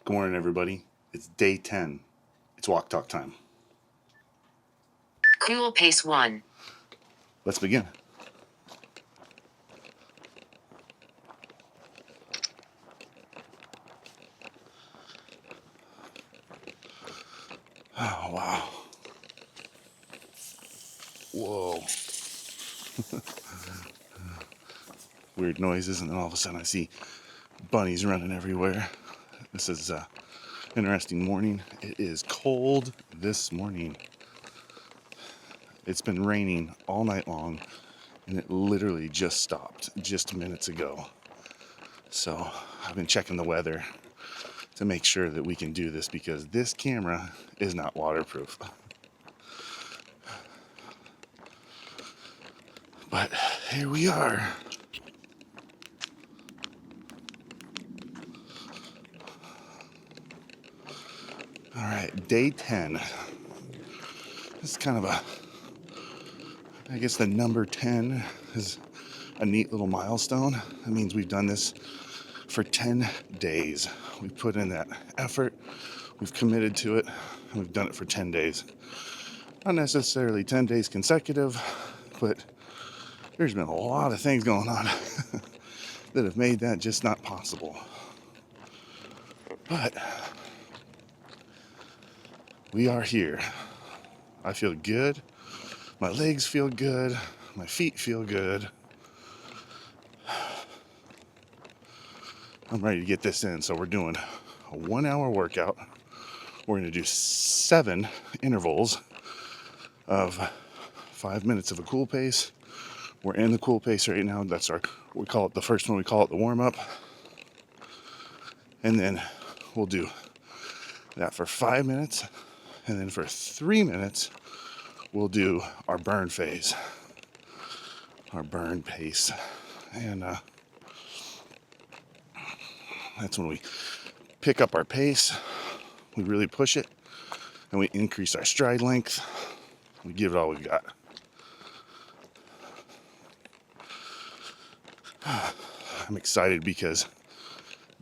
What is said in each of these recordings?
Good morning, everybody. It's day 10. It's walk talk time. Cool pace 1. Let's begin. Oh, wow. Whoa. Weird noises, and then all of a sudden I see bunnies running everywhere. This is an interesting morning. It is cold this morning. It's been raining all night long, and it literally just stopped just minutes ago. So I've been checking the weather to make sure that we can do this because this camera is not waterproof. But here we are. All right, day 10. This is kind of I guess the number 10 is a neat little milestone. That means we've done this for 10 days. We've put in that effort, we've committed to it, and we've done it for 10 days. Not necessarily 10 days consecutive, but there's been a lot of things going on that have made that just not possible. But we are here. I feel good. My legs feel good. My feet feel good. I'm ready to get this in. So we're doing a 1 hour workout. We're going to do 7 intervals of 5 minutes of a cool pace. We're in the cool pace right now. That's we call it the first one, we call it the warm up. And then we'll do that for 5 minutes. And then for 3 minutes, we'll do our burn phase, our burn pace. And that's when we pick up our pace, we really push it, and we increase our stride length. We give it all we've got. I'm excited because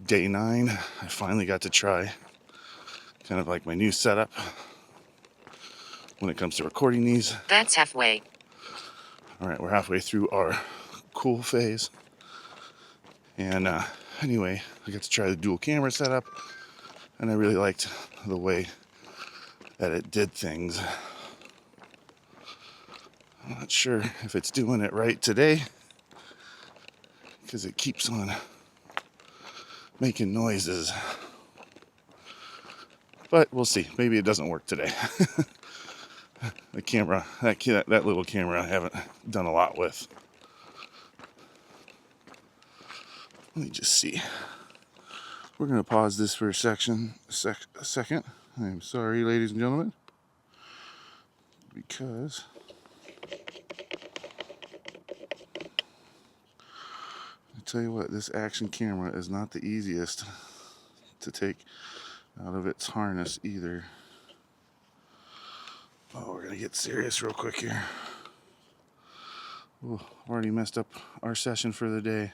day 9, I finally got to try kind of like my new setup when it comes to recording these. That's halfway. All right, we're halfway through our cool phase. And anyway, I got to try the dual camera setup, and I really liked the way that it did things. I'm not sure if it's doing it right today because it keeps on making noises. But we'll see. Maybe it doesn't work today. The camera, that little camera, I haven't done a lot with. Let me just see. We're going to pause this for a second. I'm sorry, ladies and gentlemen, because I tell you what, this action camera is not the easiest to take out of its harness either. Oh, we're gonna get serious real quick here. Ooh, already messed up our session for the day.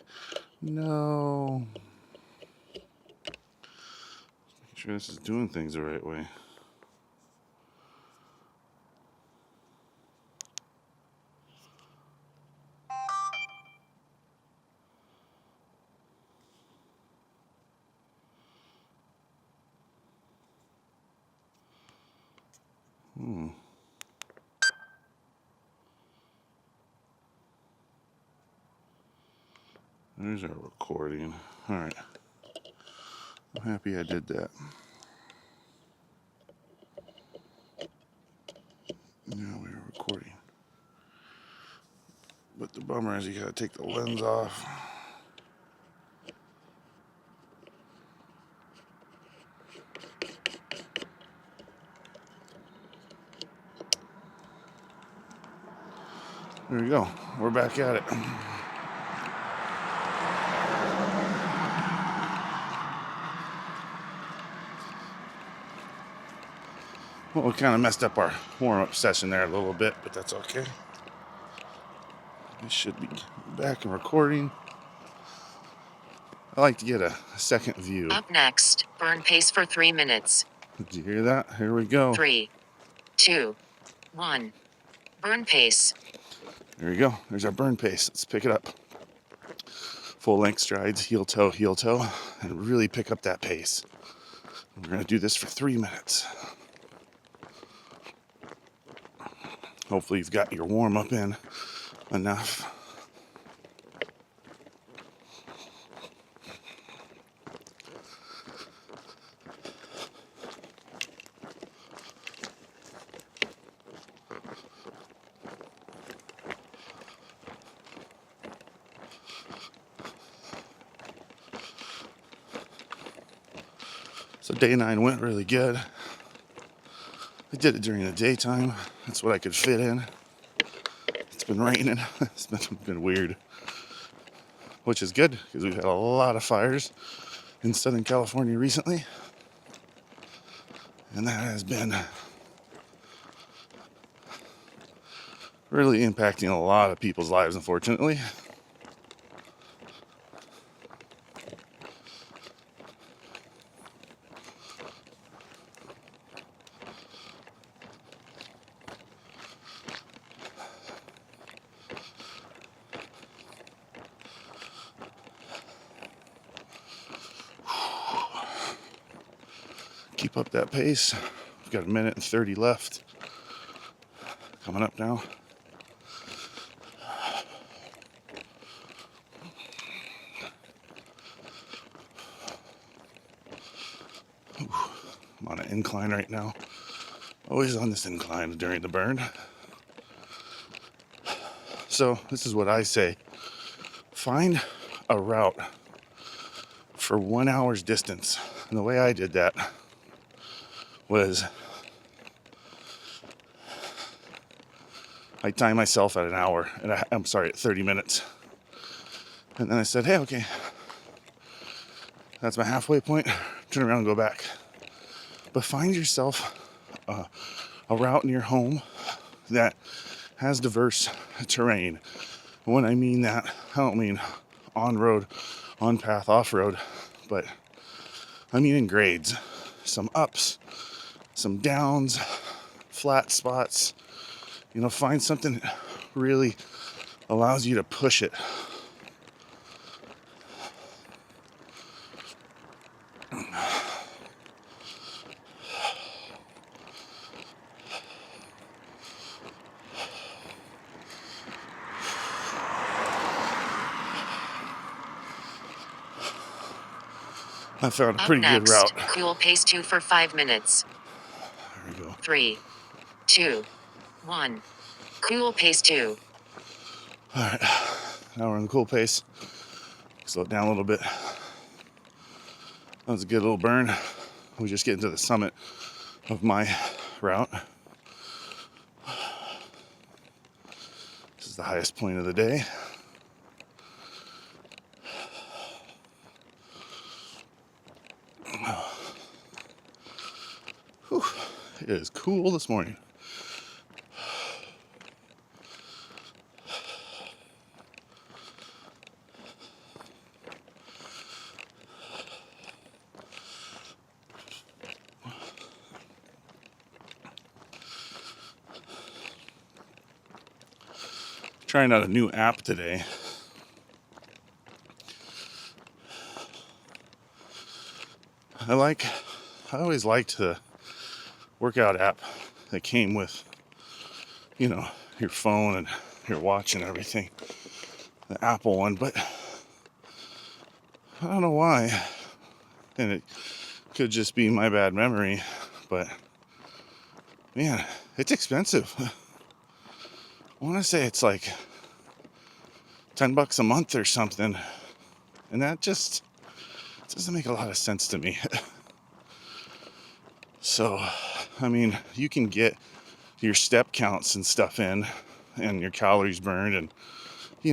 No. Make sure this is doing things the right way. There's our recording. All right. I'm happy I did that. Now we are recording. But the bummer is you gotta take the lens off. There we go. We're back at it. Well, we kind of messed up our warm-up session there a little bit, but that's okay. We should be back and recording. I like to get a second view. Up next, Burn pace for 3 minutes. Did you hear that? Here we go. 3, 2, 1. Burn pace. There we go. There's our burn pace. Let's pick it up. Full length strides, heel toe, and really pick up that pace. We're going to do this for 3 minutes. Hopefully you've got your warm up in enough. So day 9 went really good. I did it during the daytime. That's what I could fit in. It's been raining. It's been weird. Which is good because we've had a lot of fires in Southern California recently. And that has been really impacting a lot of people's lives, unfortunately. Keep up that pace. We've got 1:30 left. Coming up now. I'm on an incline right now. Always on this incline during the burn. So this is what I say. Find a route for 1 hour's distance. And the way I did that was I timed myself at an hour, and at 30 minutes. And then I said, hey, okay, that's my halfway point. Turn around and go back. But find yourself a route in your home that has diverse terrain. When I mean that, I don't mean on road, on path, off road, but I mean in grades. Some ups, some downs, flat spots. Find something that really allows you to push it. I found a pretty good route. Cool pace 2 for 5 minutes. There we go. 3, 2, 1. Cool pace 2. All right, now we're on the cool pace. Slow it down a little bit. That was a good little burn. We're just getting to the summit of my route. This is the highest point of the day. Whew. It is cool this morning. Trying out a new app today. I always liked the workout app that came with, your phone and your watch and everything. The Apple one, but I don't know why. And it could just be my bad memory, but man, it's expensive. I want to say it's like $10 a month or something. And that just doesn't make a lot of sense to me. So, you can get your step counts and stuff in and your calories burned and,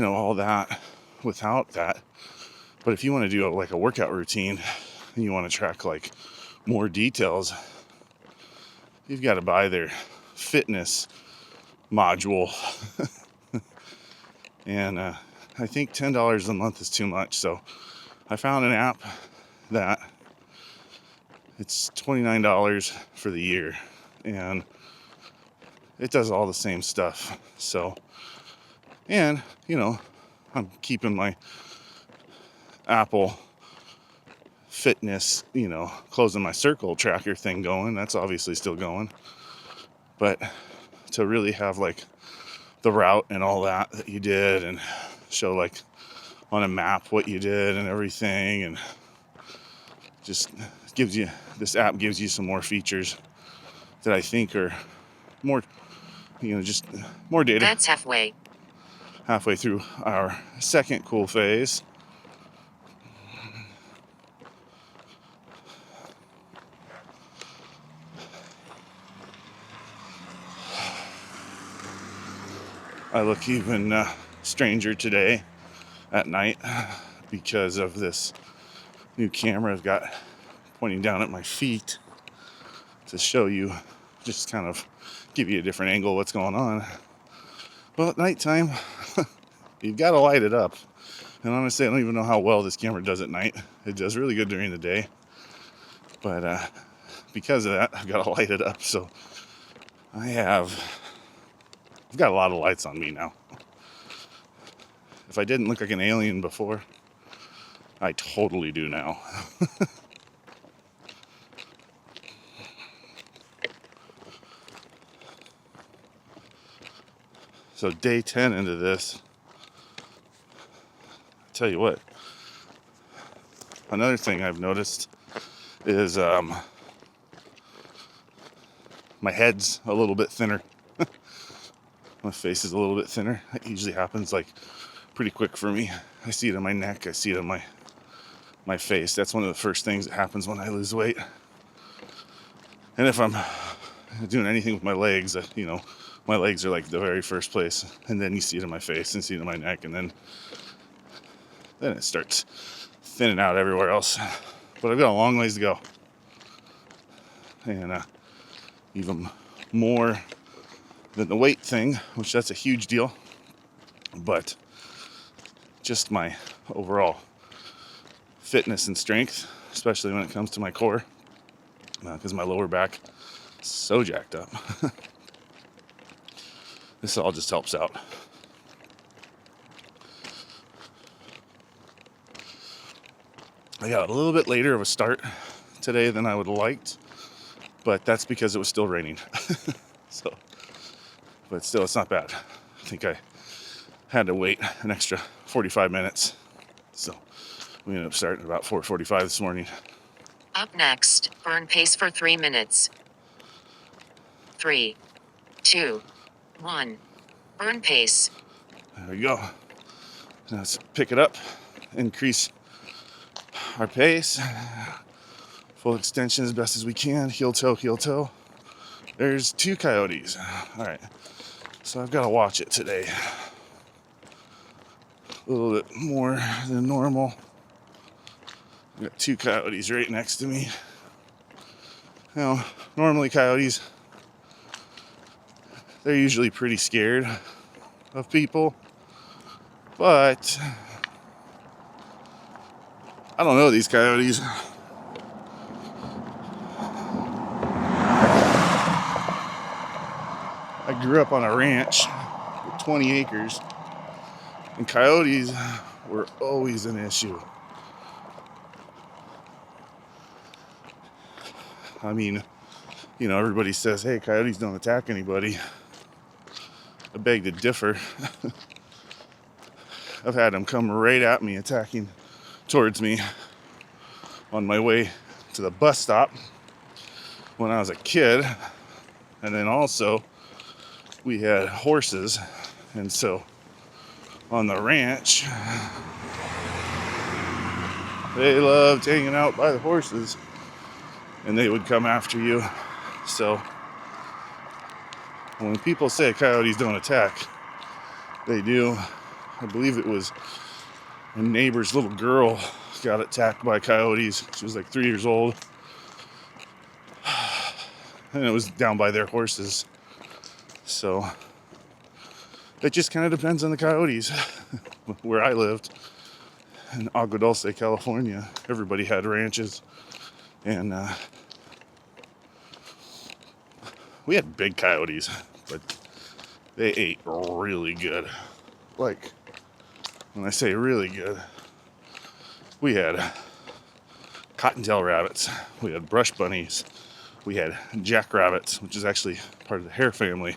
all that without that. But if you want to do a workout routine and you want to track more details, you've got to buy their fitness module. And I think $10 a month is too much. So I found an app that It's $29 for the year, and it does all the same stuff. So, and I'm keeping my Apple Fitness, closing my circle tracker thing going. That's obviously still going. But to really have like the route and all that you did, and show like on a map what you did and everything, and just this app gives you some more features that I think are more, just more data. That's halfway. Halfway through our second cool phase. I look even stranger today at night because of this new camera I've got pointing down at my feet to show you, just kind of give you a different angle of what's going on. Well, at nighttime, you've got to light it up. And honestly, I don't even know how well this camera does at night. It does really good during the day. But because of that, I've got to light it up. So I've got a lot of lights on me now. If I didn't look like an alien before, I totally do now. So day 10 into this, I tell you what, another thing I've noticed is my head's a little bit thinner. My face is a little bit thinner. It usually happens like pretty quick for me. I see it in my neck, I see it on my face. That's one of the first things that happens when I lose weight. And if I'm doing anything with my legs, my legs are like the very first place, and then you see it in my face and see it in my neck, and then it starts thinning out everywhere else. But I've got a long ways to go, and even more than the weight thing, which that's a huge deal, but just my overall fitness and strength, especially when it comes to my core, because my lower back is so jacked up. This all just helps out. I got a little bit later of a start today than I would have liked, but that's because it was still raining. But still, it's not bad. I think I had to wait an extra 45 minutes. So we ended up starting at about 4:45 this morning. Up next, burn pace for 3 minutes. 3, 2, 1. Burn pace. There we go. Now let's pick it up, increase our pace. Full extension as best as we can. Heel toe, heel toe. There's 2 coyotes. All right. So I've got to watch it today. A little bit more than normal. I've got 2 coyotes right next to me. Now, normally coyotes, they're usually pretty scared of people, but I don't know these coyotes. I grew up on a ranch with 20 acres, and coyotes were always an issue. I mean, everybody says, hey, coyotes don't attack anybody. I beg to differ. I've had them come right at me, attacking towards me on my way to the bus stop when I was a kid. And then also, we had horses, and so on the ranch, they loved hanging out by the horses, and they would come after you. So when people say coyotes don't attack, they do. I believe it was a neighbor's little girl got attacked by coyotes. She was like 3 years old, and it was down by their horses. So it just kind of depends on the coyotes. Where I lived in Agua Dulce, California, everybody had ranches, and we had big coyotes, but they ate really good. Like, when I say really good, we had cottontail rabbits, we had brush bunnies, we had jackrabbits, which is actually part of the hare family.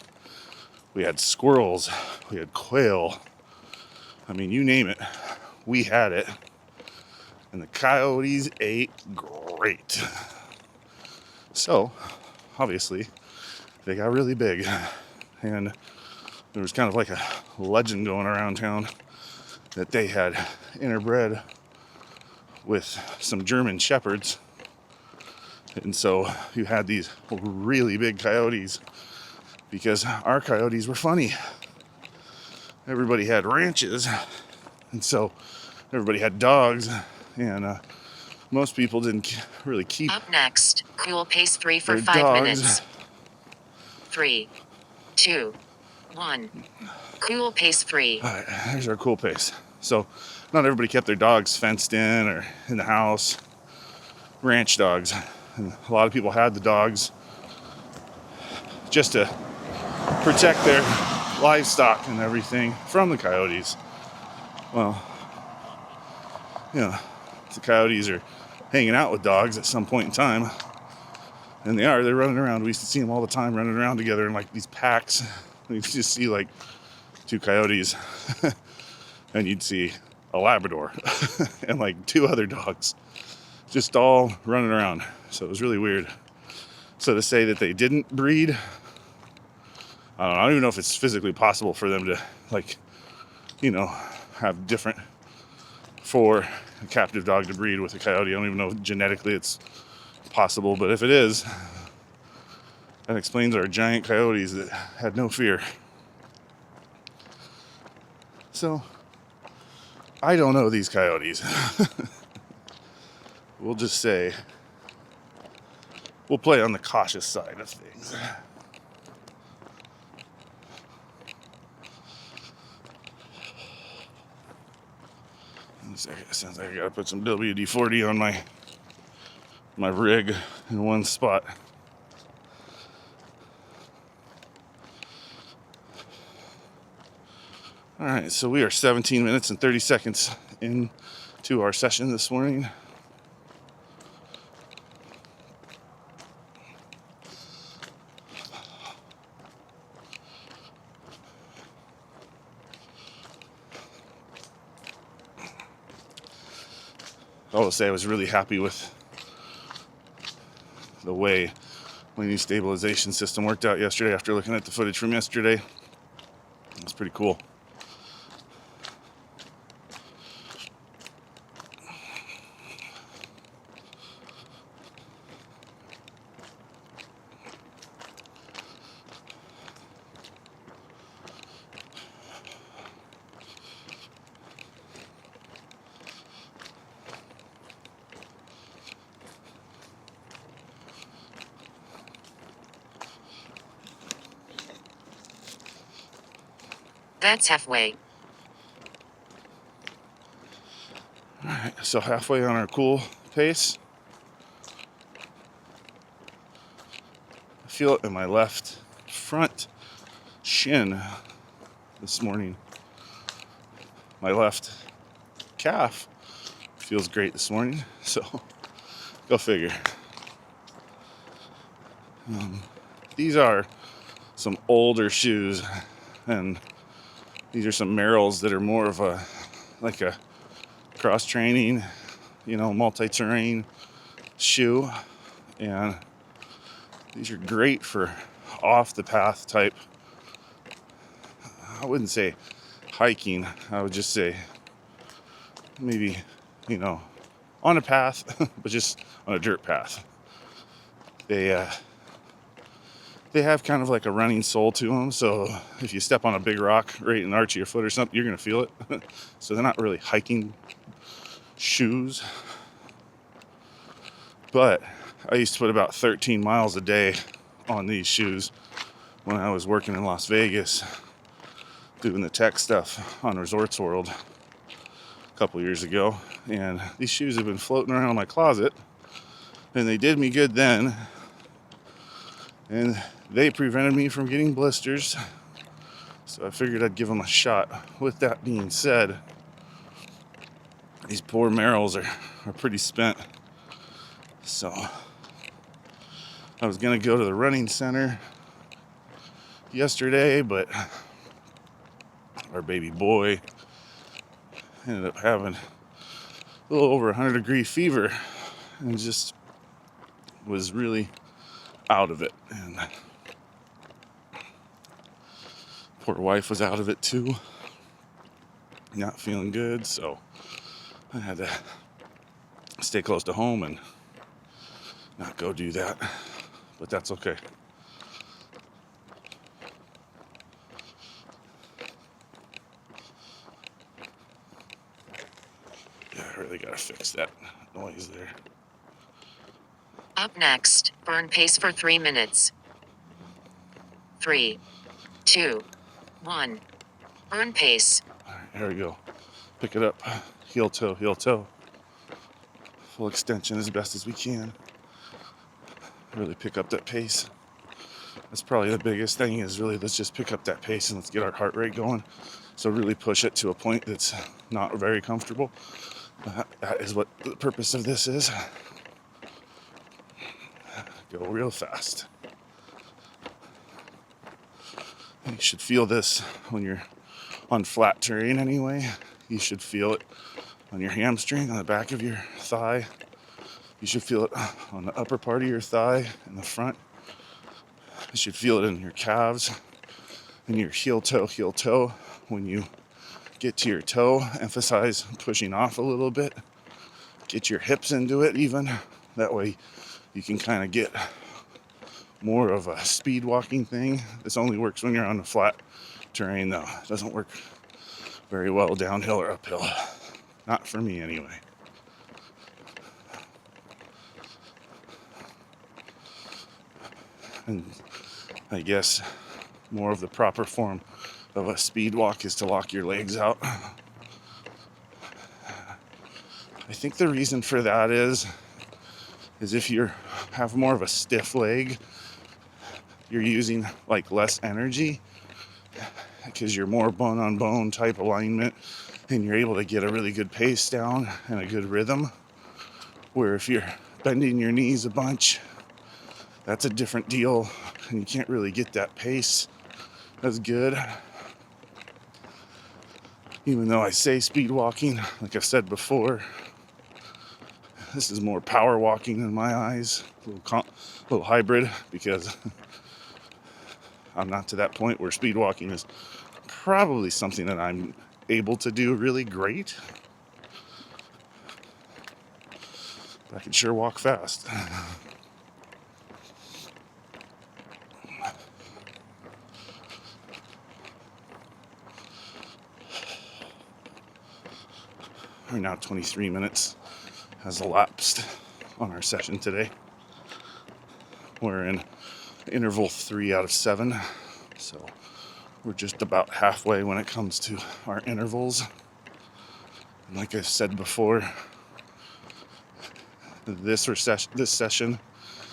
We had squirrels, we had quail. I mean, you name it, we had it. And the coyotes ate great. So, obviously, they got really big. And there was kind of like a legend going around town that they had interbred with some German shepherds. And so you had these really big coyotes because our coyotes were funny. Everybody had ranches, and so everybody had dogs, and most people didn't really keep Up next, cool pace 3 for their 5 dogs. minutes. 3, 2, 1. Cool pace 3. All right, here's our cool pace. So not everybody kept their dogs fenced in or in the house. Ranch dogs. And a lot of people had the dogs just to protect their livestock and everything from the coyotes. Well, you know, the coyotes are hanging out with dogs at some point in time. And they're running around. We used to see them all the time running around together in like these packs. You just see like 2 coyotes and you'd see a Labrador and like 2 other dogs just all running around. So it was really weird. So to say that they didn't breed, I don't even know if it's physically possible for them to, like, you know, have different, for a captive dog to breed with a coyote. I don't even know if genetically it's possible, but if it is, that explains our giant coyotes that had no fear. So, I don't know these coyotes. We'll just say, we'll play on the cautious side of things. It sounds like I gotta put some WD-40 on my rig in one spot. All right, so we are 17 minutes and 30 seconds into our session this morning. I will say I was really happy with the way my new stabilization system worked out yesterday after looking at the footage from yesterday. It's pretty cool. That's halfway. All right, so halfway on our cool pace. I feel it in my left front shin this morning. My left calf feels great this morning, so go figure. These are some older shoes, and these are some Merrells that are more of a cross training, multi-terrain shoe, and these are great for off the path type. I wouldn't say hiking, I would just say maybe, on a path, but just on a dirt path. They have kind of like a running sole to them, so if you step on a big rock right in the arch of your foot or something, you're going to feel it. So they're not really hiking shoes. But I used to put about 13 miles a day on these shoes when I was working in Las Vegas doing the tech stuff on Resorts World a couple years ago. And these shoes have been floating around my closet, and they did me good then. And they prevented me from getting blisters, so I figured I'd give them a shot. With that being said, these poor marrows are pretty spent. So I was gonna go to the running center yesterday, but our baby boy ended up having a little over 100-degree fever and just was really out of it. And poor wife was out of it too, not feeling good, so I had to stay close to home and not go do that, but that's okay. Yeah, I really gotta fix that noise there. Up next, burn pace for 3 minutes. 3, 2, 1. Burn pace. All right, here we go. Pick it up, heel toe, full extension as best as we can. Really pick up that pace. That's probably the biggest thing, is really let's just pick up that pace and let's get our heart rate going. So really push it to a point that's not very comfortable. That is what the purpose of this is. Go real fast. You should feel this when you're on flat terrain anyway. You should feel it on your hamstring, on the back of your thigh. You should feel it on the upper part of your thigh in the front. You should feel it in your calves and your heel toe. When you get to your toe, emphasize pushing off a little bit. Get your hips into it even. That way you can kind of get more of a speed walking thing. This only works when you're on the flat terrain though. It doesn't work very well downhill or uphill. Not for me anyway. And I guess more of the proper form of a speed walk is to lock your legs out. I think the reason for that is if you have more of a stiff leg, you're using like less energy because you're more bone on bone type alignment, and you're able to get a really good pace down and a good rhythm. Where if you're bending your knees a bunch, that's a different deal, and you can't really get that pace as good. Even though I say speed walking, like I've said before, this is more power walking in my eyes. A little hybrid, because I'm not to that point where speed walking is probably something that I'm able to do really great. But I can sure walk fast. We're now 23 minutes has elapsed on our session today. We're in interval 3 out of 7, so we're just about halfway when it comes to our intervals. And like I said before, this session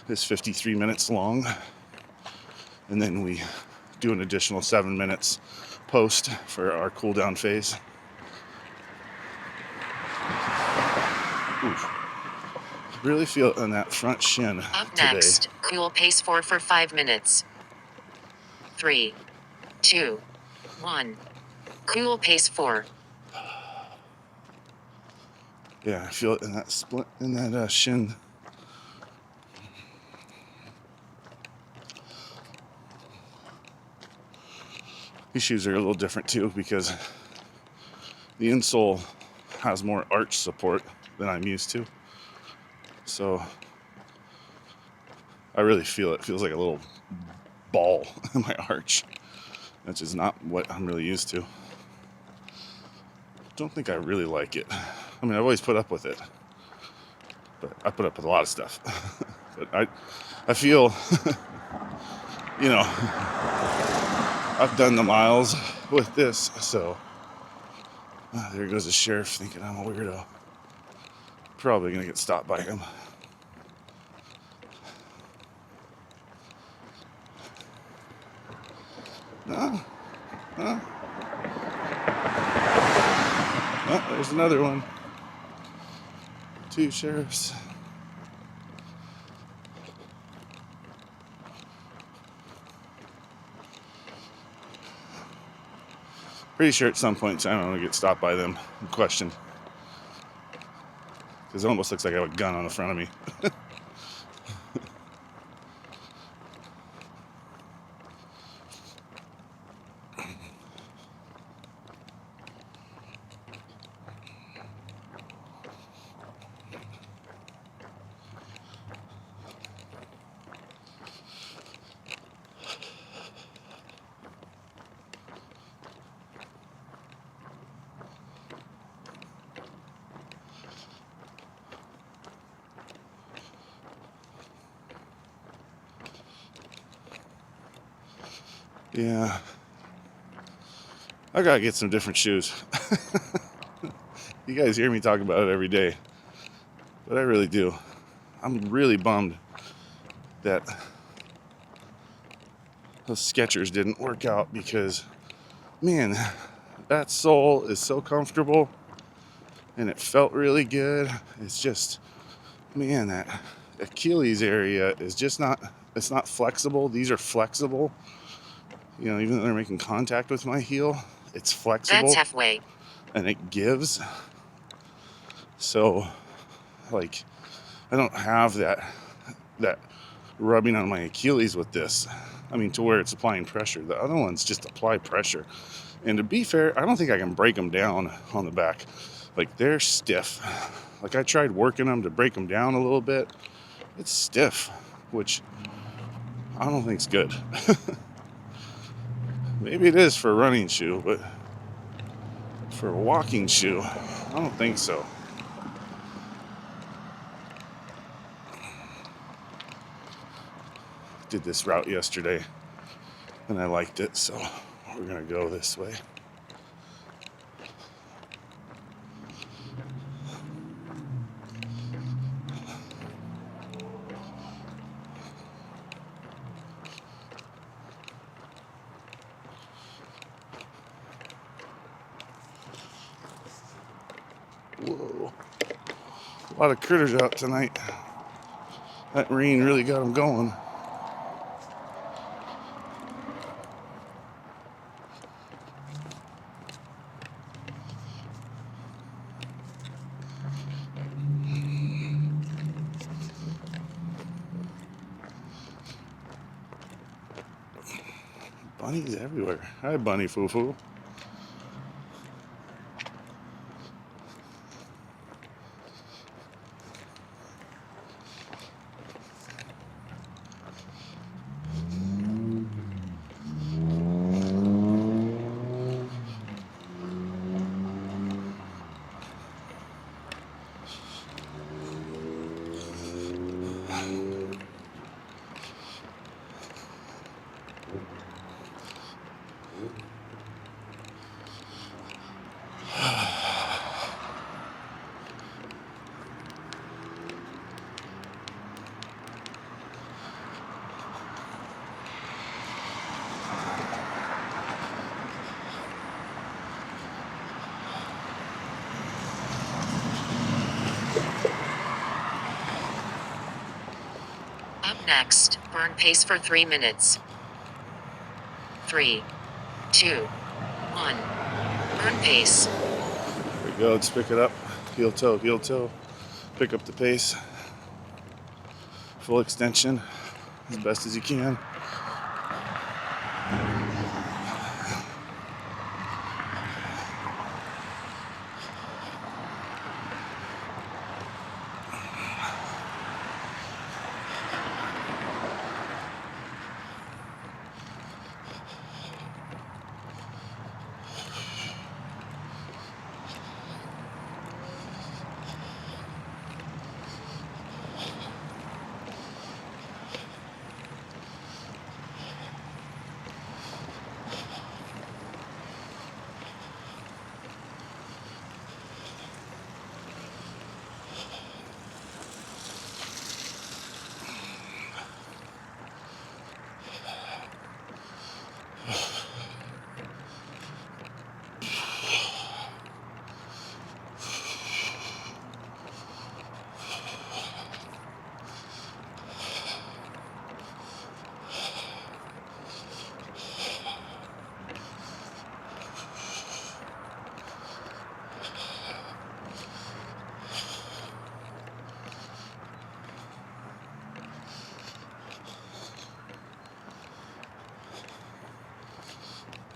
is 53 minutes long, and then we do an additional 7 minutes post for our cool down phase. Oof. Really feel it in that front shin Up today. next, cool pace 4 for 5 minutes. 3, 2, 1. Cool pace 4. Yeah, I feel it in that split, in that shin. These shoes are a little different too, because the insole has more arch support than I'm used to. So I really feel it. It feels like a little ball in my arch, which is not what I'm really used to. Don't think I really like it. I mean, I've always put up with it, but I put up with a lot of stuff. But I feel, I've done the miles with this, so there goes the sheriff thinking I'm a weirdo. Probably gonna get stopped by him. No. No. Oh, there's another one. 2 sheriffs. Pretty sure at some point in time I'm going to get stopped by them and questioned. Because it almost looks like I have a gun on the front of me. Yeah. I gotta get some different shoes. You guys hear me talk about it every day. But I really do. I'm really bummed that those Skechers didn't work out because, man, that sole is so comfortable and it felt really good. It's just, man, that Achilles area is just not, it's not flexible. These are flexible. You know, even though they're making contact with my heel, it's flexible. That's halfway. And it gives. So, like, I don't have that rubbing on my Achilles with this. I mean, to where it's applying pressure. The other ones just apply pressure. And to be fair, I don't think I can break them down on the back. Like, they're stiff. Like, I tried working them to break them down a little bit. It's stiff, which I don't think's good. Maybe it is for a running shoe, but for a walking shoe, I don't think so. Did this route yesterday and I liked it, so we're gonna go this way. Whoa, a lot of critters out tonight. That rain really got them going. Bunnies everywhere. Hi, Bunny Foo-Foo. Up next, burn pace for 3 minutes. 3, 2, 1. Burn pace. There we go. Let's pick it up. Heel toe, heel toe. Pick up the pace. Full extension as best as you can.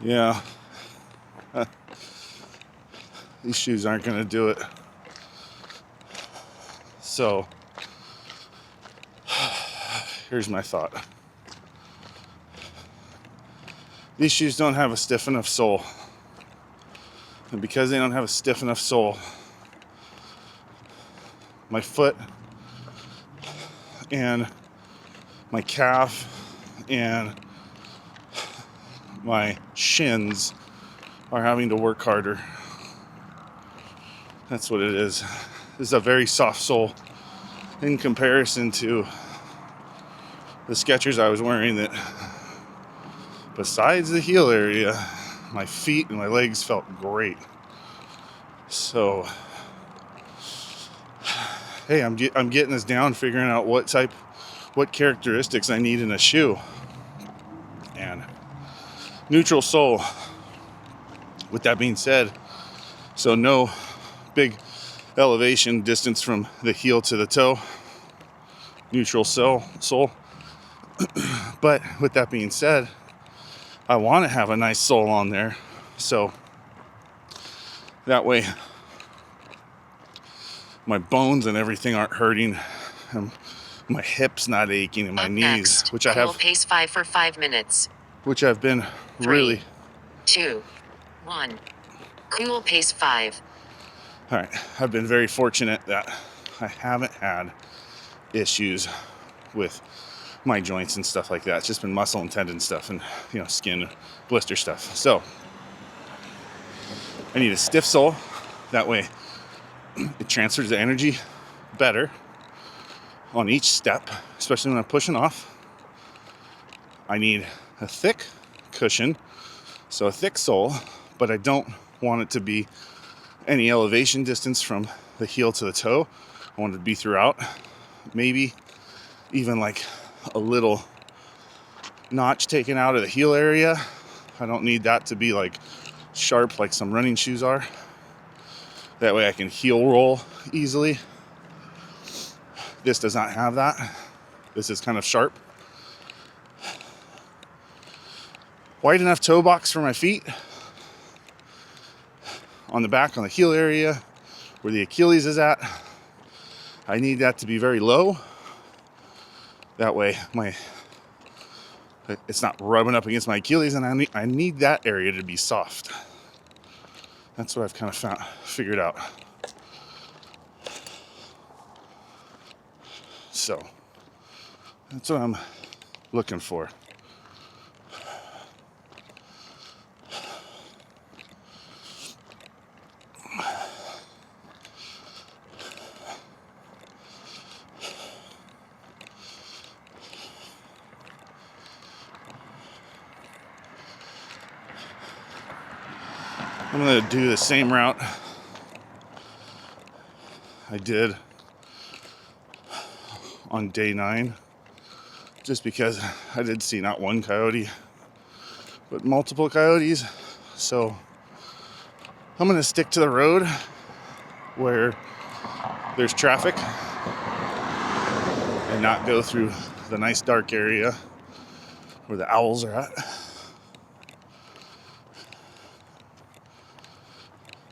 Yeah. These shoes aren't going to do it. So, here's my thought. These shoes don't have a stiff enough sole. And because they don't have a stiff enough sole, my foot and my calf and my shins are having to work harder. That's what it is. This is a very soft sole in comparison to the Skechers I was wearing that, besides the heel area, my feet and my legs felt great. So, hey, I'm getting this down, figuring out what characteristics I need in a shoe. And neutral sole. With that being said, so no big elevation distance from the heel to the toe. Neutral sole. But with that being said, I want to have a nice sole on there, so that way my bones and everything aren't hurting, and my hips not aching, and my knees, Next, which I cool have, pace 5 for 5 minutes. which I've been 3, really. 2, 1. Cool pace 5. All right, I've been very fortunate that I haven't had issues with my joints and stuff like that. It's just been muscle and tendon stuff, and skin blister stuff. So I need a stiff sole. That way it transfers the energy better on each step, especially when I'm pushing off. I need a thick cushion, so a thick sole, but I don't want it to be any elevation distance from the heel to the toe. I want it to be throughout. Maybe even like a little notch taken out of the heel area. I don't need that to be like sharp like some running shoes are. That way I can heel roll easily. This does not have that. This is kind of sharp. Wide enough toe box for my feet. On the back, on the heel area, where the Achilles is at. I need that to be very low. That way it's not rubbing up against my Achilles, and I need that area to be soft. That's what I've kind of figured out. So that's what I'm looking for. I'm going to do the same route I did on day 9, just because I did see not one coyote, but multiple coyotes. So I'm going to stick to the road where there's traffic and not go through the nice dark area where the owls are at.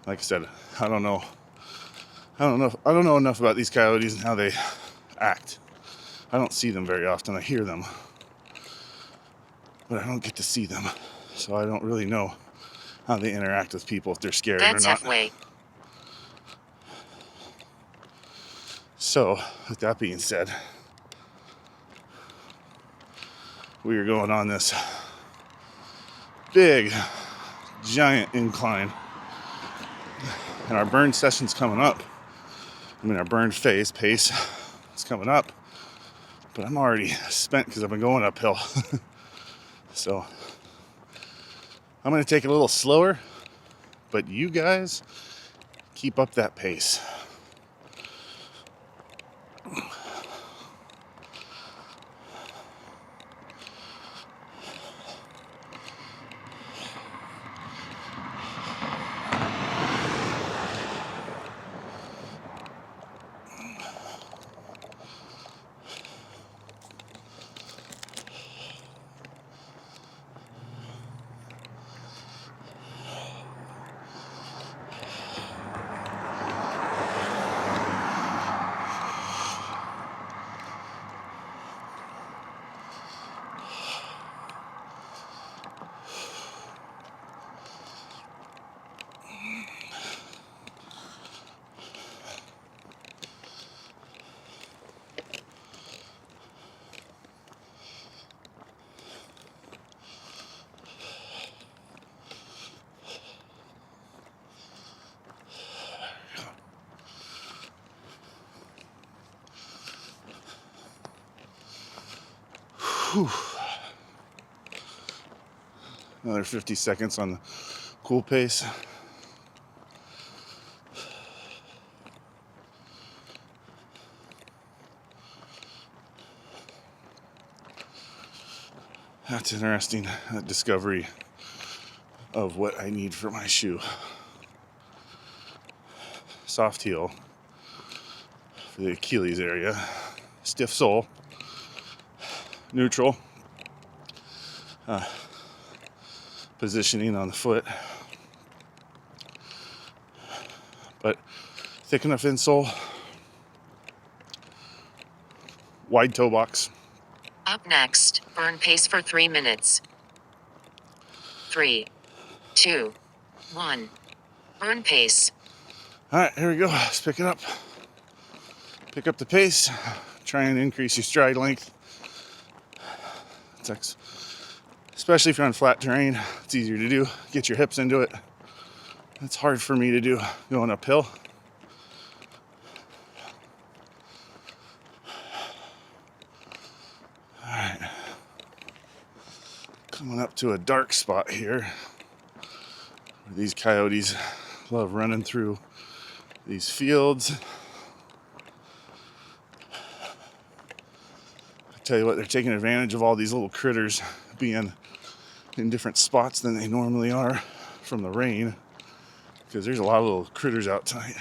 Like I said, I don't know enough about these coyotes and how they act. I don't see them very often. I hear them, but I don't get to see them, so I don't really know how they interact with people, if they're scared That's or not. halfway. So, with that being said, we are going on this big, giant incline, and our burn session's coming up. Our burn pace is coming up, but I'm already spent because I've been going uphill. So I'm going to take it a little slower, but you guys keep up that pace. Whew. Another 50 seconds on the cool pace. That's interesting, discovery of what I need for my shoe. Soft heel for the Achilles area, stiff sole, neutral positioning on the foot, but thick enough insole, wide toe box. Up next, burn pace for 3 minutes. 3, 2, 1. Burn pace. All right, here we go. Let's pick it up. Pick up the pace. Try and increase your stride length. Especially if you're on flat terrain, it's easier to do. Get your hips into it. It's hard for me to do going uphill. All right. Coming up to a dark spot here. These coyotes love running through these fields. I tell you what, they're taking advantage of all these little critters being in different spots than they normally are from the rain, because there's a lot of little critters out tonight.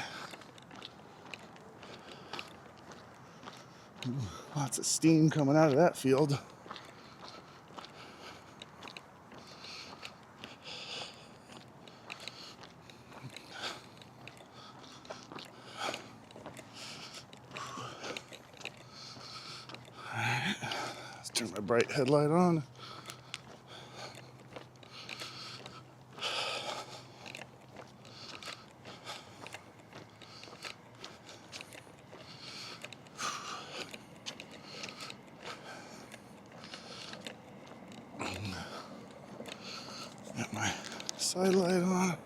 Ooh, lots of steam coming out of that field. Alright, let's turn my bright headlight on. Got my side light on.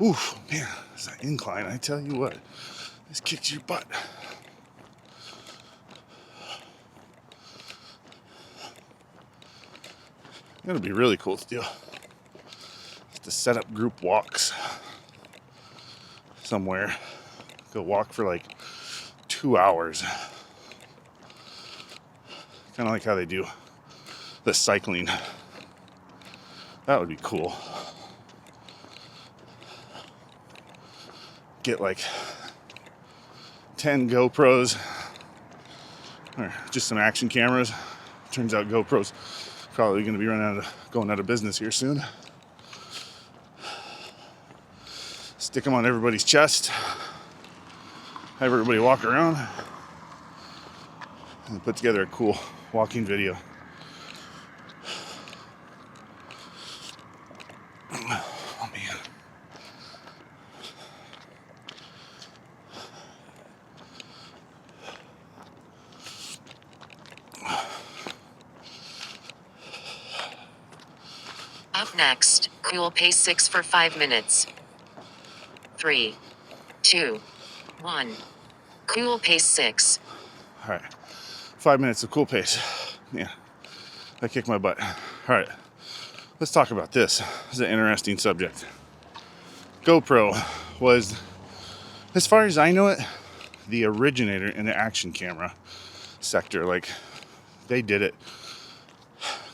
Oof, man, it's that incline. I tell you what, this kicks your butt. It'll be really cool to do. Just to set up group walks somewhere. Go walk for like 2 hours. Kind of like how they do the cycling. That would be cool. Get like 10 GoPros or just some action cameras. Turns out GoPros probably going to be going out of business here soon. Stick them on everybody's chest. Have everybody walk around and put together a cool walking video. Oh man. Up next, cool pace 6 for 5 minutes. 3, 2, 1. Cool pace 6. All right, 5 minutes of cool pace. Yeah, that kicked my butt. All right, let's talk about this. This is an interesting subject. GoPro was, as far as I know it, the originator in the action camera sector. Like, they did it.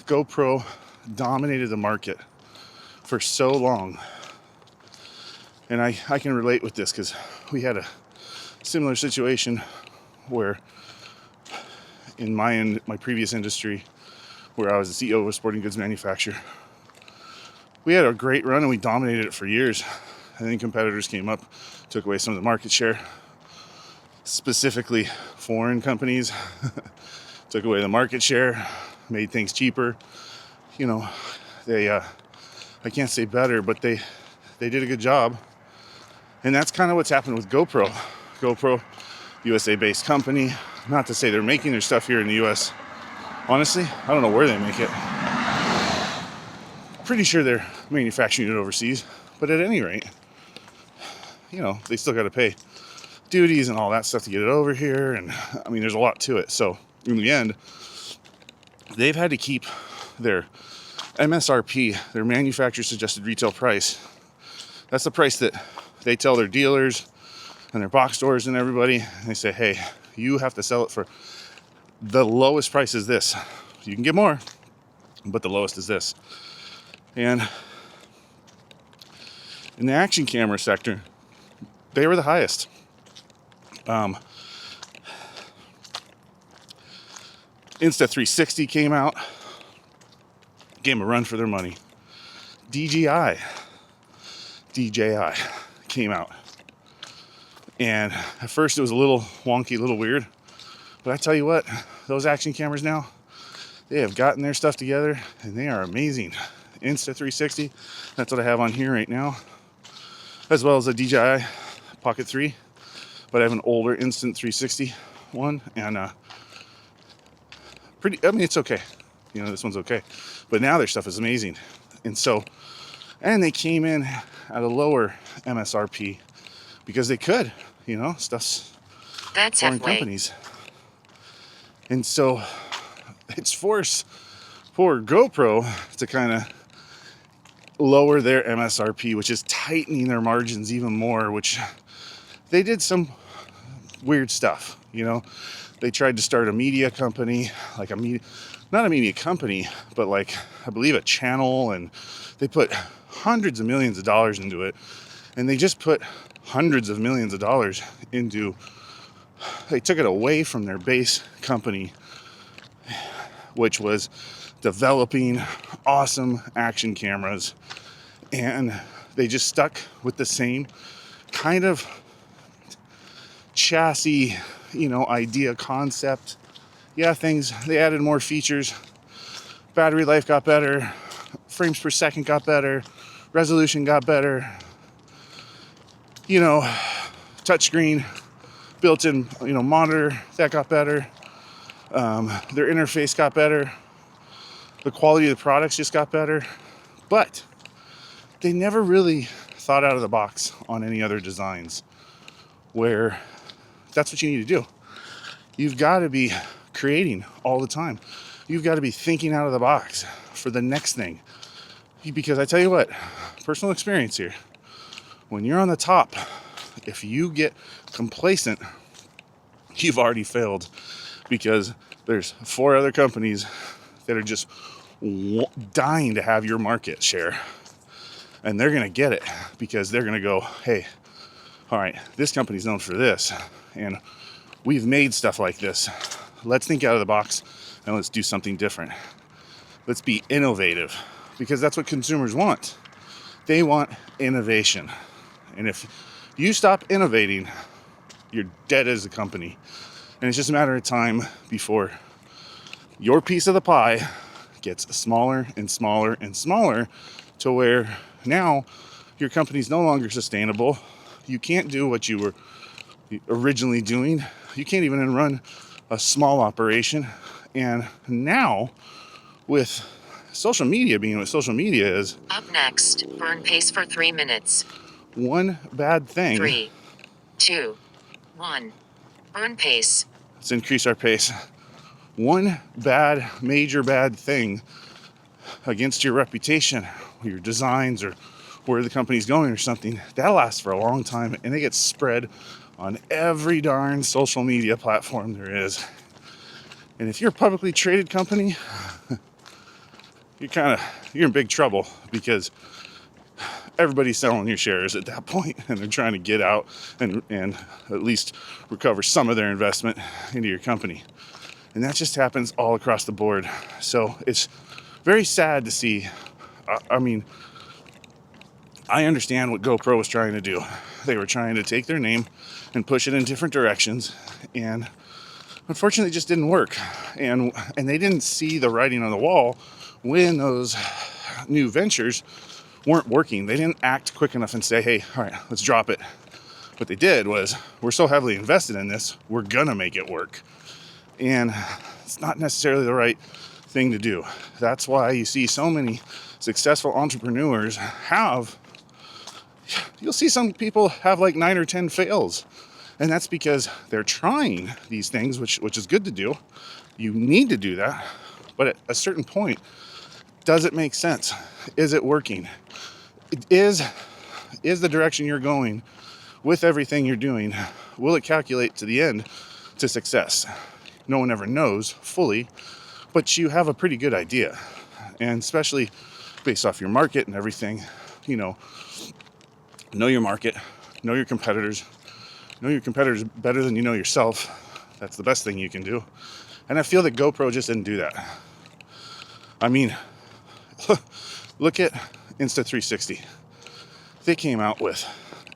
GoPro dominated the market for so long. And I can relate with this because we had a similar situation where in my previous industry, where I was the CEO of a sporting goods manufacturer, we had a great run and we dominated it for years. And then competitors came up, took away some of the market share, specifically foreign companies took away the market share, made things cheaper. You know, they, I can't say better, but they did a good job. And that's kind of what's happened with GoPro. GoPro, USA-based company. Not to say they're making their stuff here in the US. Honestly, I don't know where they make it. Pretty sure they're manufacturing it overseas, but at any rate, they still got to pay duties and all that stuff to get it over here. And I mean, there's a lot to it. So in the end, they've had to keep their MSRP, their manufacturer suggested retail price. That's the price that they tell their dealers and their box stores and everybody. And they say, hey, you have to sell it for the lowest price is this. You can get more, but the lowest is this. And in the action camera sector, they were the highest. Insta360 came out, gave them a run for their money. DJI came out. And at first it was a little wonky, a little weird. But I tell you what, those action cameras now, they have gotten their stuff together and they are amazing. Insta360, that's what I have on here right now. As well as a DJI Pocket 3. But I have an older Instant360 one. And it's okay. This one's okay. But now their stuff is amazing. And they came in at a lower MSRP because they could, stuff's That's foreign halfway. companies. And so it's forced for GoPro to kind of lower their MSRP, which is tightening their margins even more, which they did some weird stuff, They tried to start a media company, not a media company, but I believe a channel, and they put hundreds of millions of dollars into it. And they just put hundreds of millions of dollars they took it away from their base company, which was developing awesome action cameras. And they just stuck with the same kind of chassis, idea, concept. Yeah, they added more features. Battery life got better. Frames per second got better. Resolution got better. Touchscreen, built-in, monitor, that got better. Their interface got better. The quality of the products just got better. But they never really thought out of the box on any other designs, where that's what you need to do. You've got to be creating all the time. You've got to be thinking out of the box for the next thing. Because I tell you what, personal experience here, when you're on the top, if you get complacent, you've already failed, because there's 4 other companies that are just dying to have your market share. And they're going to get it because they're going to go, hey, all right, this company's known for this, and we've made stuff like this. Let's think out of the box and let's do something different. Let's be innovative, because that's what consumers want. They want innovation. And if you stop innovating, you're dead as a company. And it's just a matter of time before your piece of the pie gets smaller and smaller and smaller, to where now your company's no longer sustainable. You can't do what you were originally doing. You can't even run a small operation. And now, with social media being what social media is, Up next, burn pace for 3 minutes. one bad thing. 3, 2, 1. Burn pace. Let's increase our pace. One major bad thing against your reputation, your designs, or where the company's going or something, that lasts for a long time, and it gets spread on every darn social media platform there is. And if you're a publicly traded company, you're in big trouble, because everybody's selling your shares at that point, and they're trying to get out and at least recover some of their investment into your company. And that just happens all across the board. So it's very sad to see. I understand what GoPro was trying to do. They were trying to take their name and push it in different directions, and unfortunately it just didn't work. And they didn't see the writing on the wall when those new ventures weren't working. They didn't act quick enough and say, hey, all right, let's drop it. What they did was, we're so heavily invested in this, we're gonna make it work. And it's not necessarily the right thing to do. That's why you see so many successful entrepreneurs have, you'll see some people have like 9 or 10 fails. And that's because they're trying these things, which is good to do. You need to do that. But at a certain point, does it make sense? Is it working? Is the direction you're going with everything you're doing, will it calculate to the end to success? No one ever knows fully, but you have a pretty good idea. And especially based off your market and everything, know your market, know your competitors, know your competitors better than you know yourself. That's the best thing you can do. And I feel that GoPro just didn't do that. I mean, look at Insta360. They came out with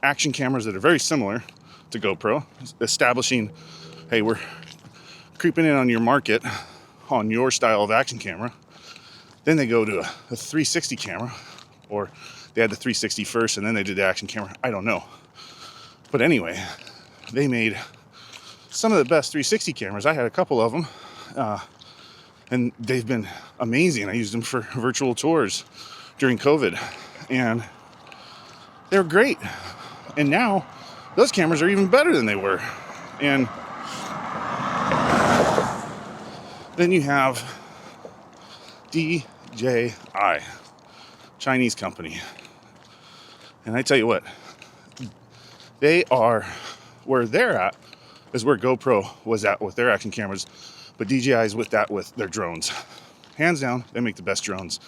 action cameras that are very similar to GoPro, establishing, hey, we're creeping in on your market, on your style of action camera. Then they go to a 360 camera, or they had the 360 first and then they did the action camera. I don't know. But anyway, they made some of the best 360 cameras. I had a couple of them, and they've been amazing. I used them for virtual tours during COVID, and they're great. And now those cameras are even better than they were. And then you have DJI, Chinese company. And I tell you what, they are, where they're at is where GoPro was at with their action cameras, but DJI is with that with their drones. Hands down, they make the best drones.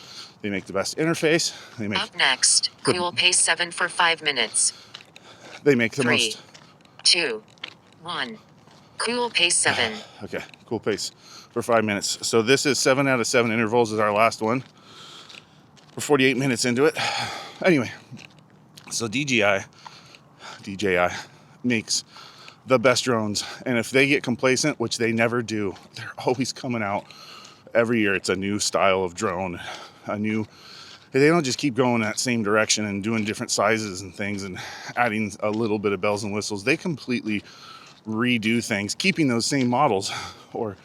They make the best interface. They make Up next, we will pace 7 for 5 minutes. They make the 3, most. 2, 1. Cool pace 7. Okay, cool pace for 5 minutes. So this is 7 out of 7 intervals is our last one. We're 48 minutes into it. Anyway, so DJI makes the best drones. And if they get complacent, which they never do, they're always coming out. Every year it's a new style of drone, they don't just keep going that same direction and doing different sizes and things and adding a little bit of bells and whistles. They completely redo things, keeping those same models or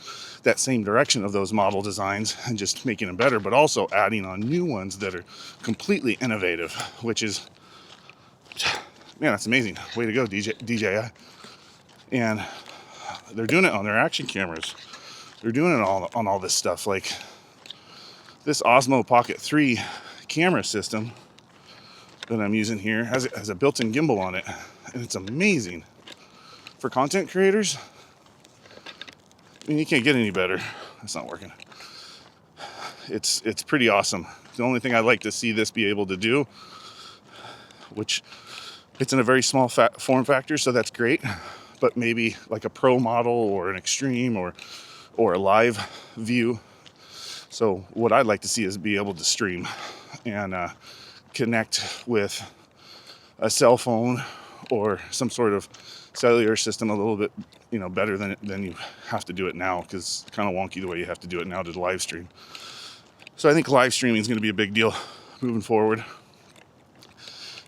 that same direction of those model designs and just making them better, but also adding on new ones that are completely innovative, which is, man, that's amazing. Way to go, DJI. And they're doing it on their action cameras. They're doing it on all this stuff. Like this Osmo Pocket 3 camera system that I'm using here has a built-in gimbal on it, and it's amazing for content creators. I mean, you can't get any better. That's not working. It's pretty awesome. The only thing I'd like to see this be able to do, which it's in a very small form factor, so that's great, but maybe like a pro model or an extreme or a live view. So what I'd like to see is be able to stream and connect with a cell phone or some sort of cellular system a little bit, better than you have to do it now, because it's kind of wonky the way you have to do it now to live stream. So I think live streaming is going to be a big deal moving forward.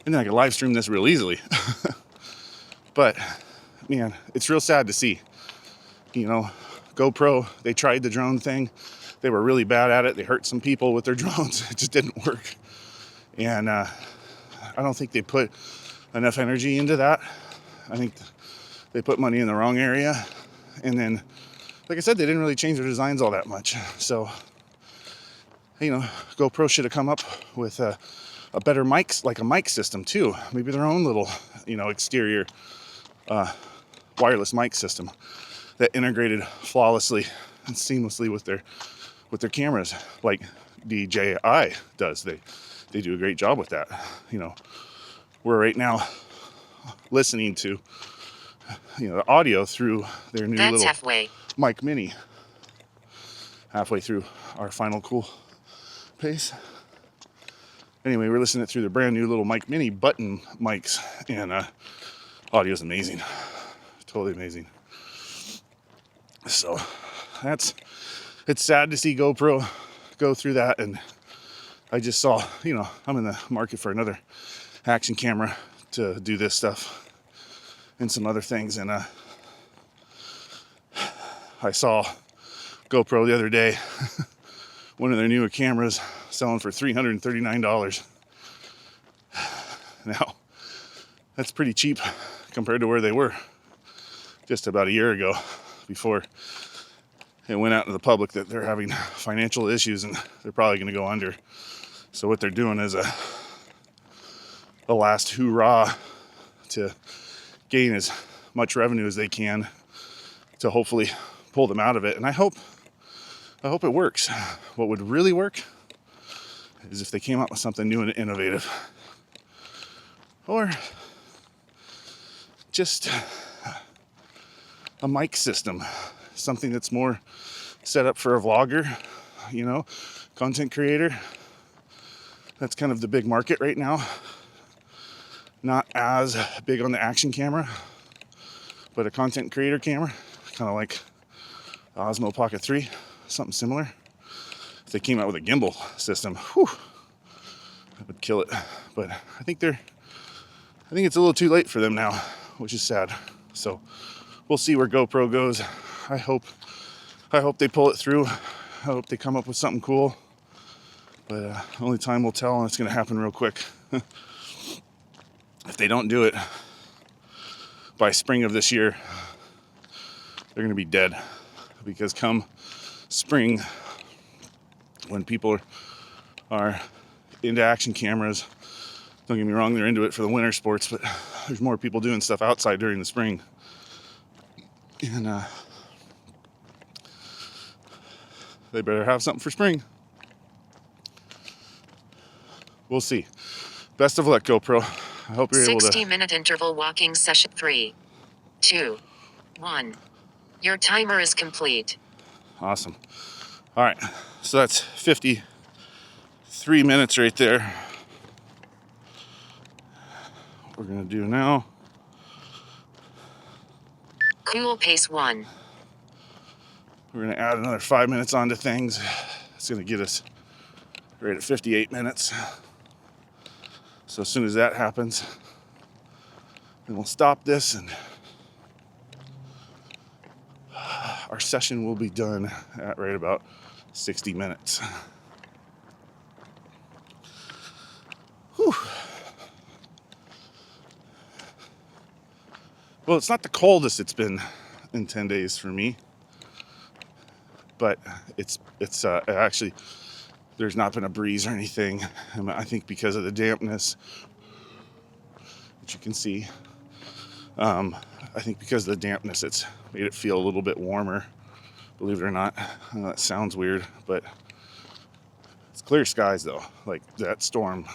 And then I can live stream this real easily. But man, it's real sad to see. GoPro, they tried the drone thing. They were really bad at it. They hurt some people with their drones. It just didn't work. And I don't think they put enough energy into that. I think they put money in the wrong area. And then, like I said, they didn't really change their designs all that much. So, GoPro should have come up with a better mic system too. Maybe their own little, exterior wireless mic system that integrated flawlessly and seamlessly with their cameras, like DJI does. They do a great job with that. We're right now listening to the audio through their new little halfway. mic mini. Halfway through our final cool pace. Anyway, we're listening through the brand new little mic mini button mics, and audio is amazing, totally amazing. So it's sad to see GoPro go through that, and I just saw, I'm in the market for another action camera to do this stuff and some other things, and I saw GoPro the other day, one of their newer cameras selling for $339. Now, that's pretty cheap compared to where they were just about a year ago, before it went out to the public that they're having financial issues and they're probably going to go under. So what they're doing is a last hoorah to gain as much revenue as they can to hopefully pull them out of it. And I hope it works. What would really work is if they came up with something new and innovative, or just a mic system, something that's more set up for a vlogger, content creator. That's kind of the big market right now. Not as big on the action camera, but a content creator camera, kind of like the Osmo Pocket 3, something similar. If they came out with a gimbal system, that would kill it. But I think it's a little too late for them now, which is sad. So we'll see where GoPro goes. I hope they pull it through. I hope they come up with something cool. But only time will tell, and it's going to happen real quick. If they don't do it by spring of this year, they're going to be dead. Because come spring, when people are into action cameras, don't get me wrong, they're into it for the winter sports, but there's more people doing stuff outside during the spring. And they better have something for spring. We'll see. Best of luck, GoPro. I hope you're able to... 60-minute interval walking session. 3, 2, 1. Your timer is complete. Awesome. All right. So that's 53 minutes right there. What we're going to do now... Cool pace 1. We're going to add another 5 minutes onto things. It's going to get us right at 58 minutes. So as soon as that happens, then we'll stop this and our session will be done at right about 60 minutes. Whew. Well, it's not the coldest it's been in 10 days for me, but it's actually, there's not been a breeze or anything. And I think because of the dampness, which you can see, I think because of the dampness, it's made it feel a little bit warmer, believe it or not. I know that sounds weird, but it's clear skies though. Like that storm,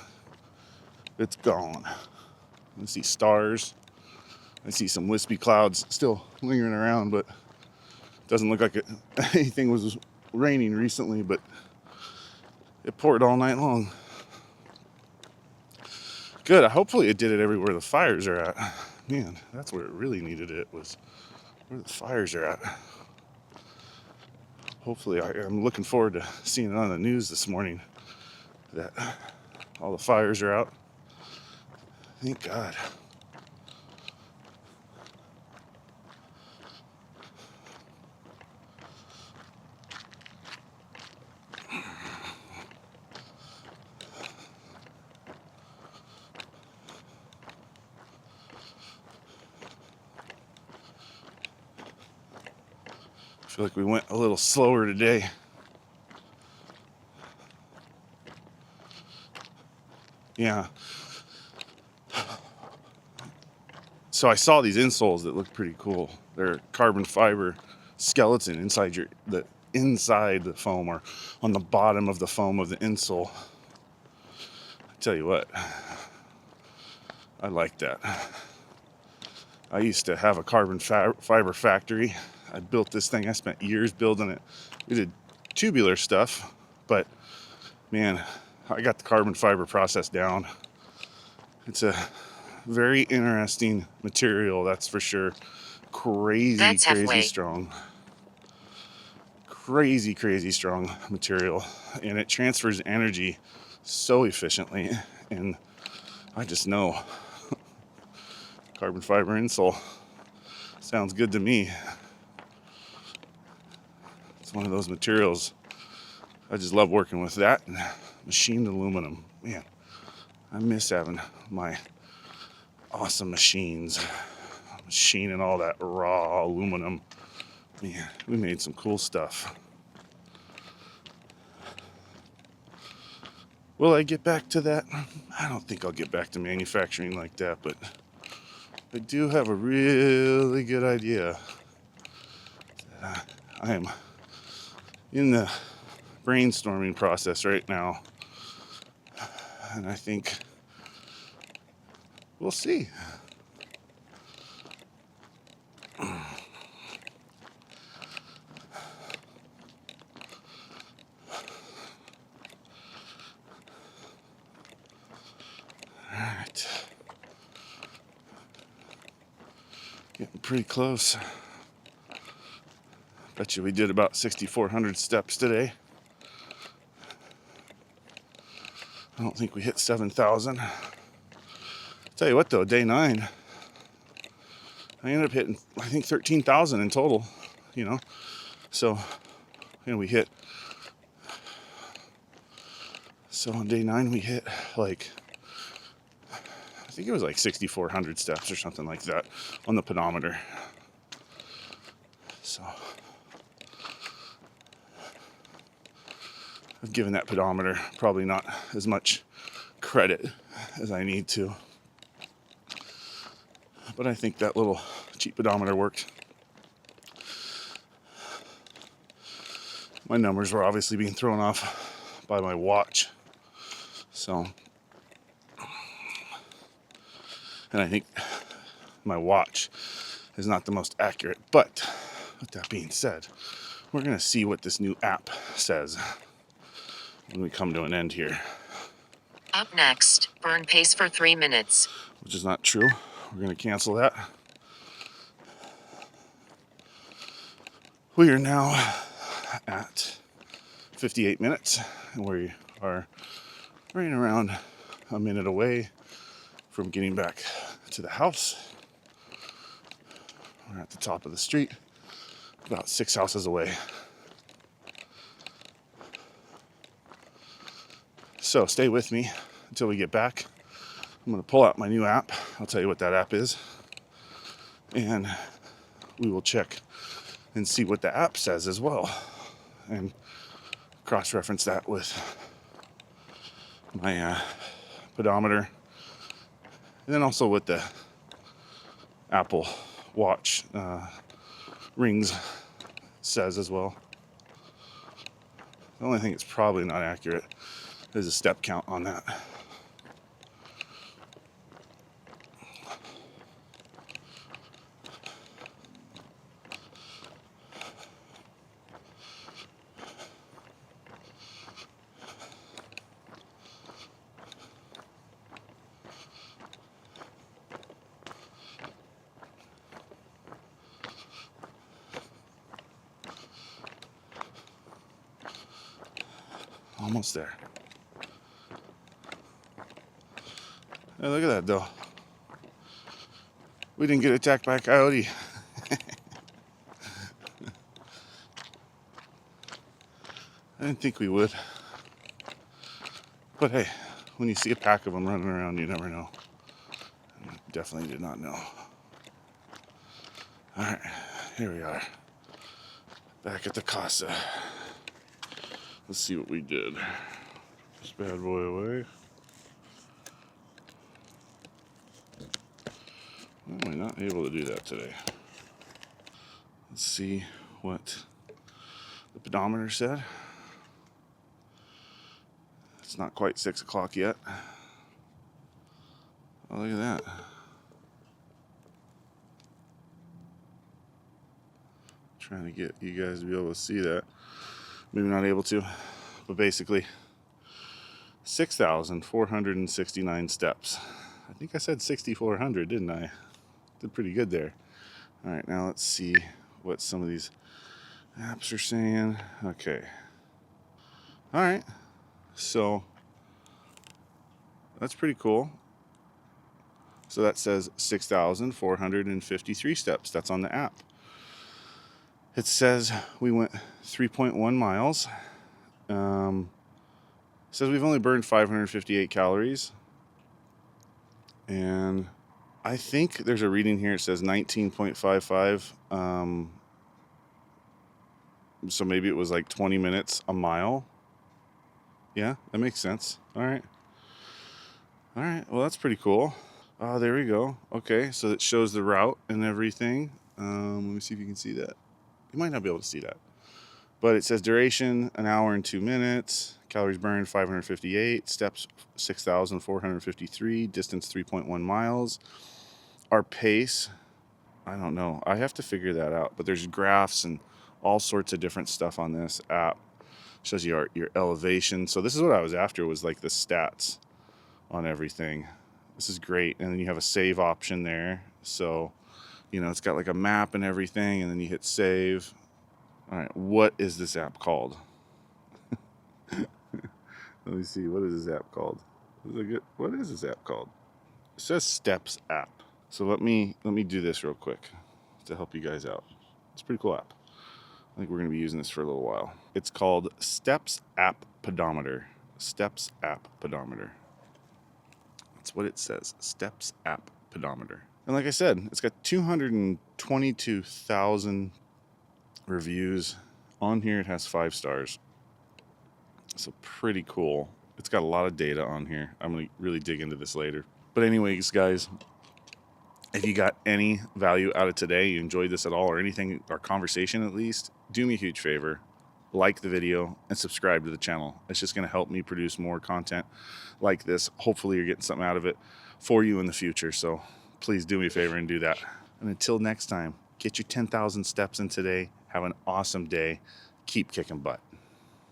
it's gone. I see stars. I see some wispy clouds still lingering around, but it doesn't look like anything was raining recently, but it poured all night long. Good. Hopefully it did it everywhere the fires are at. Man, that's where it really needed it, was where the fires are at. Hopefully, I'm looking forward to seeing it on the news this morning that all the fires are out. Thank God. I feel like we went a little slower today. Yeah. So I saw these insoles that look pretty cool. They're carbon fiber skeleton inside the foam, or on the bottom of the foam of the insole. I tell you what, I like that. I used to have a carbon fiber factory. I built this thing. I spent years building it. We did tubular stuff, but man, I got the carbon fiber process down. It's a very interesting material, that's for sure. Crazy strong. Crazy strong material. And it transfers energy so efficiently. And I just know carbon fiber insole sounds good to me. It's one of those materials I just love working with that and machined aluminum. Man, I miss having my awesome machines, machining all that raw aluminum. Man, we made some cool stuff. Will I get back to that? I don't think I'll get back to manufacturing like that, but I do have a really good idea. I am in the brainstorming process right now, and I think we'll see. Alright. Getting pretty close. Bet you we did about 6,400 steps today. I don't think we hit 7,000. Tell you what though, day 9, I ended up hitting, I think, 13,000 in total, you know. So, we hit, so on day 9 we hit like, I think it was like 6,400 steps or something like that on the pedometer. So, I've given that pedometer probably not as much credit as I need to. But I think that little cheap pedometer worked. My numbers were obviously being thrown off by my watch. So, and I think my watch is not the most accurate. But with that being said, we're going to see what this new app says when we come to an end here. Up next, burn pace for 3 minutes. Which is not true. We're going to cancel that. We are now at 58 minutes, and we are right around a minute away from getting back to the house. We're at the top of the street, about 6 houses away. So stay with me until we get back. I'm going to pull out my new app. I'll tell you what that app is. And we will check and see what the app says as well. And cross-reference that with my pedometer. And then also with the Apple Watch rings says as well. The only thing that's probably not accurate is a step count on that. Almost there. Hey, look at that though. We didn't get attacked by a coyote. I didn't think we would. But hey, when you see a pack of them running around, you never know. I definitely did not know. Alright, here we are. Back at the casa. Let's see what we did. This bad boy away. Why am I not able to do that today? Let's see what the pedometer said. It's not quite 6 o'clock yet. Oh, look at that. Trying to get you guys to be able to see that. Maybe not able to, but basically 6,469 steps. I think I said 6,400, didn't I? Did pretty good there. All right, now let's see what some of these apps are saying. Okay. All right. So that's pretty cool. So that says 6,453 steps. That's on the app. It says we went 3.1 miles Says we've only burned 558 calories. And I think there's a reading here. It says 19.55. So maybe it was like 20 minutes a mile. Yeah, that makes sense. All right. All right. Well, that's pretty cool. Oh, there we go. Okay, so it shows the route and everything. Let me see if you can see that. You might not be able to see that. But it says duration, 1 hour and 2 minutes. Calories burned, 558. Steps, 6,453. Distance, 3.1 miles. Our pace, I don't know. I have to figure that out. But there's graphs and all sorts of different stuff on this app. Shows you your elevation. So this is what I was after, was like the stats on everything. This is great. And then you have a save option there. So, you know, it's got like a map and everything. And then you hit save. All right, what is this app called? Let me see. What is this app called? What is this app called? It says Steps app. So let me do this real quick to help you guys out. It's a pretty cool app. I think we're going to be using this for a little while. It's called Steps App Pedometer. Steps App Pedometer. That's what it says. Steps App Pedometer. And like I said, it's got 222,000 reviews. On here it has 5 stars. So pretty cool. It's got a lot of data on here. I'm going to really dig into this later. But anyways, guys, if you got any value out of today, you enjoyed this at all, or anything, our conversation at least, do me a huge favor. Like the video and subscribe to the channel. It's just going to help me produce more content like this. Hopefully you're getting something out of it for you in the future. So please do me a favor and do that. And until next time, get your 10,000 steps in today. Have an awesome day. Keep kicking butt.